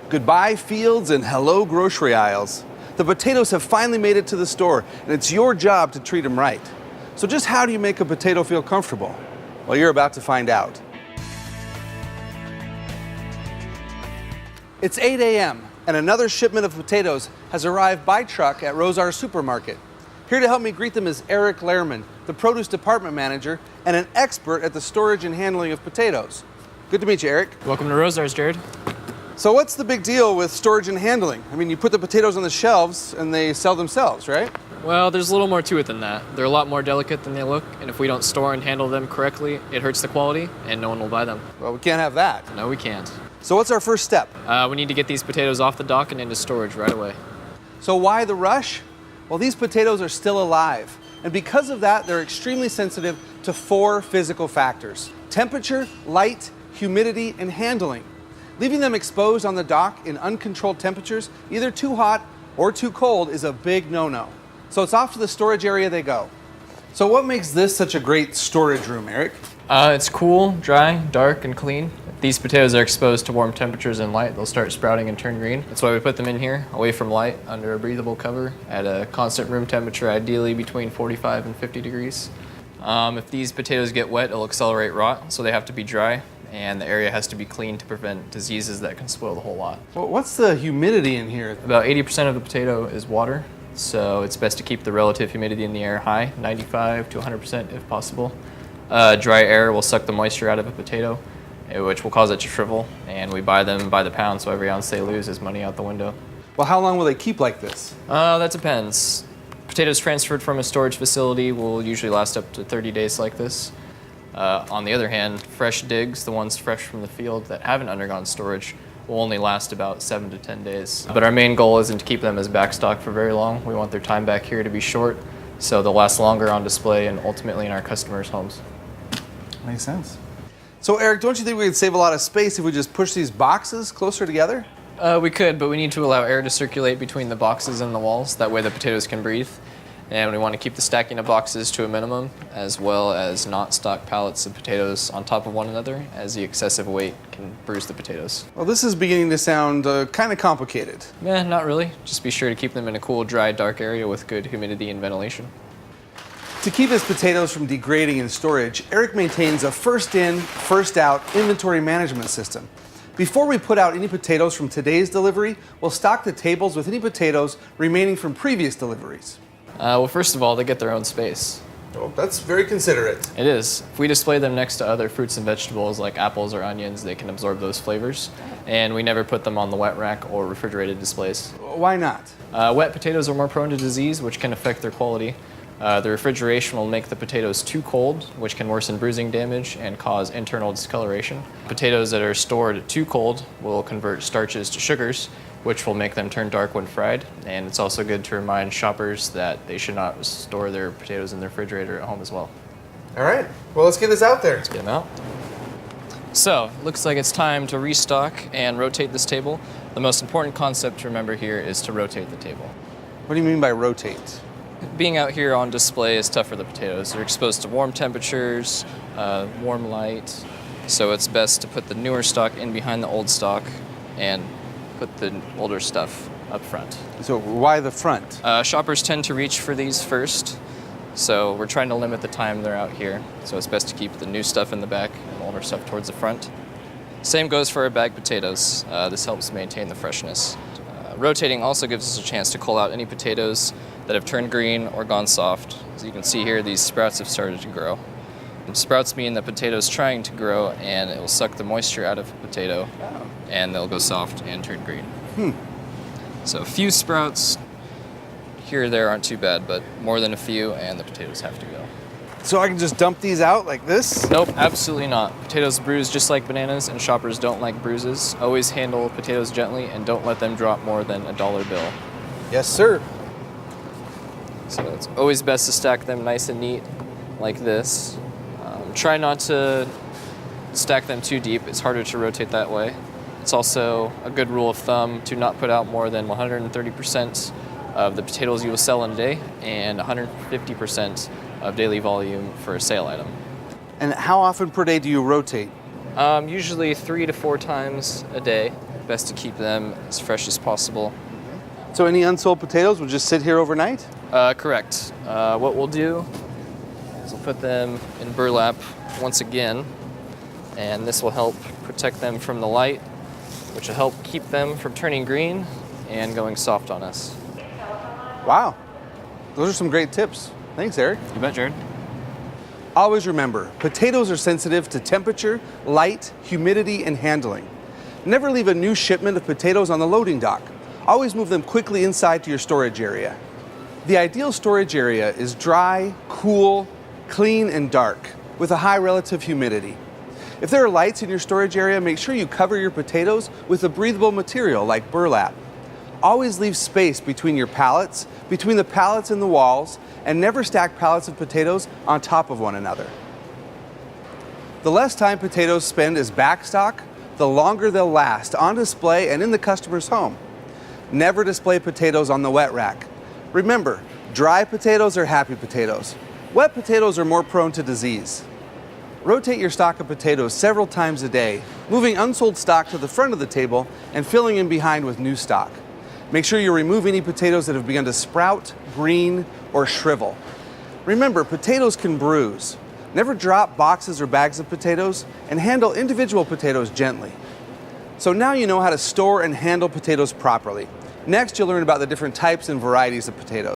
Goodbye fields and hello grocery aisles. The potatoes have finally made it to the store, and it's your job to treat them right. So just how do you make a potato feel comfortable? Well, you're about to find out. It's 8 a.m. and another shipment of potatoes has arrived by truck at Rosar Supermarket. Here to help me greet them is Eric Lehrman, the produce department manager and an expert at the storage and handling of potatoes. Good to meet you, Eric. Welcome to Rosar's, Jared. So what's the big deal with storage and handling? I mean, you put the potatoes on the shelves and they sell themselves, right? Well, there's a little more to it than that. They're a lot more delicate than they look, and if we don't store and handle them correctly, it hurts the quality, and no one will buy them. Well, we can't have that. No, we can't. So what's our first step? We need to get these potatoes off the dock and into storage right away. So why the rush? Well, these potatoes are still alive, and because of that, they're extremely sensitive to 4 physical factors: temperature, light, humidity, and handling. Leaving them exposed on the dock in uncontrolled temperatures, either too hot or too cold, is a big no-no. So it's off to the storage area they go. So what makes this such a great storage room, Eric? It's cool, dry, dark, and clean. If these potatoes are exposed to warm temperatures and light, they'll start sprouting and turn green. That's why we put them in here, away from light, under a breathable cover, at a constant room temperature, ideally between 45 and 50 degrees. If these potatoes get wet, it'll accelerate rot, so they have to be dry, and the area has to be clean to prevent diseases that can spoil the whole lot. Well, what's the humidity in here? About 80% of the potato is water, so it's best to keep the relative humidity in the air high, 95 to 100% if possible. Dry air will suck the moisture out of a potato, which will cause it to shrivel, and we buy them by the pound, so every ounce they lose is money out the window. Well, how long will they keep like this? That depends. Potatoes transferred from a storage facility will usually last up to 30 days like this. On the other hand, fresh digs, the ones fresh from the field that haven't undergone storage, will only last about 7 to 10 days. But our main goal isn't to keep them as backstock for very long. We want their time back here to be short, so they'll last longer on display and ultimately in our customers' homes. Makes sense. So Eric, don't you think we could save a lot of space if we just push these boxes closer together? We could, but we need to allow air to circulate between the boxes and the walls. That way the potatoes can breathe. And we want to keep the stacking of boxes to a minimum, as well as not stock pallets of potatoes on top of one another, as the excessive weight can bruise the potatoes. Well, this is beginning to sound kind of complicated. Not really. Just be sure to keep them in a cool, dry, dark area with good humidity and ventilation. To keep his potatoes from degrading in storage, Eric maintains a first in, first out inventory management system. Before we put out any potatoes from today's delivery, we'll stock the tables with any potatoes remaining from previous deliveries. Well, first of all, they get their own space. Oh, that's very considerate. It is. If we display them next to other fruits and vegetables like apples or onions, they can absorb those flavors. And we never put them on the wet rack or refrigerated displays. Why not? Wet potatoes are more prone to disease, which can affect their quality. The refrigeration will make the potatoes too cold, which can worsen bruising damage and cause internal discoloration. Potatoes that are stored too cold will convert starches to sugars, which will make them turn dark when fried. And it's also good to remind shoppers that they should not store their potatoes in the refrigerator at home as well. All right, well, let's get this out there. Let's get them out. So, looks like it's time to restock and rotate this table. The most important concept to remember here is to rotate the table. What do you mean by rotate? Being out here on display is tough for the potatoes. They're exposed to warm temperatures, warm light, so it's best to put the newer stock in behind the old stock and put the older stuff up front. So why the front? Shoppers tend to reach for these first, so we're trying to limit the time they're out here. So it's best to keep the new stuff in the back and older stuff towards the front. Same goes for our bagged potatoes. This helps maintain the freshness. Rotating also gives us a chance to cull out any potatoes that have turned green or gone soft. As you can see here, these sprouts have started to grow. Sprouts mean the potato is trying to grow, and it will suck the moisture out of the potato, and they'll go soft and turn green. So a few sprouts here or there aren't too bad, but more than a few, and the potatoes have to go. So I can just dump these out like this? Nope, absolutely not. Potatoes bruise just like bananas, and shoppers don't like bruises. Always handle potatoes gently, and don't let them drop more than a dollar bill. Yes, sir. So it's always best to stack them nice and neat like this. Try not to stack them too deep. It's harder to rotate that way. It's also a good rule of thumb to not put out more than 130% of the potatoes you will sell in a day and 150% of daily volume for a sale item. And how often per day do you rotate? Usually 3 to 4 times a day. Best to keep them as fresh as possible. So any unsold potatoes will just sit here overnight? Correct. What we'll do is we'll put them in burlap once again, and this will help protect them from the light, which will help keep them from turning green and going soft on us. Wow, those are some great tips. Thanks, Eric. You bet, Jared. Always remember, potatoes are sensitive to temperature, light, humidity, and handling. Never leave a new shipment of potatoes on the loading dock. Always move them quickly inside to your storage area. The ideal storage area is dry, cool, clean, and dark, with a high relative humidity. If there are lights in your storage area, make sure you cover your potatoes with a breathable material like burlap. Always leave space between your pallets, between the pallets and the walls, and never stack pallets of potatoes on top of one another. The less time potatoes spend as backstock, the longer they'll last on display and in the customer's home. Never display potatoes on the wet rack. Remember, dry potatoes are happy potatoes. Wet potatoes are more prone to disease. Rotate your stock of potatoes several times a day, moving unsold stock to the front of the table and filling in behind with new stock. Make sure you remove any potatoes that have begun to sprout, green, or shrivel. Remember, potatoes can bruise. Never drop boxes or bags of potatoes, and handle individual potatoes gently. So now you know how to store and handle potatoes properly. Next, you'll learn about the different types and varieties of potatoes.